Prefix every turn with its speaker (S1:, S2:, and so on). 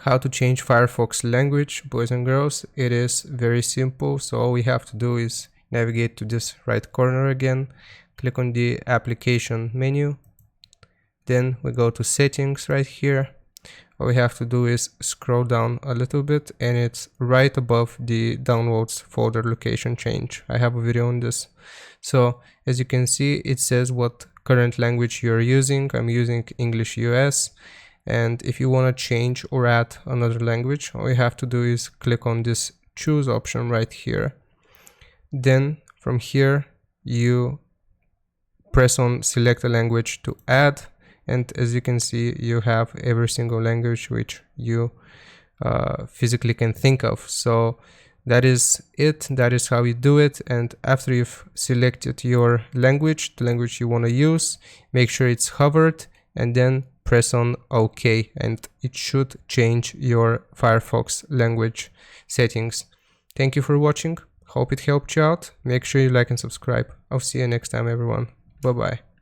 S1: How to change Firefox language, boys and girls. It is very simple. So all we have to do is navigate to this right corner again, click on the application menu, then we go to settings right here. All we have to do is scroll down a little bit and it's right above the downloads folder location change. I have a video on this. So as you can see, it says what current language you're using. I'm using English US. And if you want to change or add another language, all you have to do is click on this choose option right here. Then from here, you press on select a language to add. And as you can see, you have every single language which you physically can think of. So that is it. That is how you do it. And after you've selected your language, the language you want to use, make sure it's hovered and then press on OK, and it should change your Firefox language settings. Thank you for watching. Hope it helped you out. Make sure you like and subscribe. I'll see you next time, everyone. Bye bye.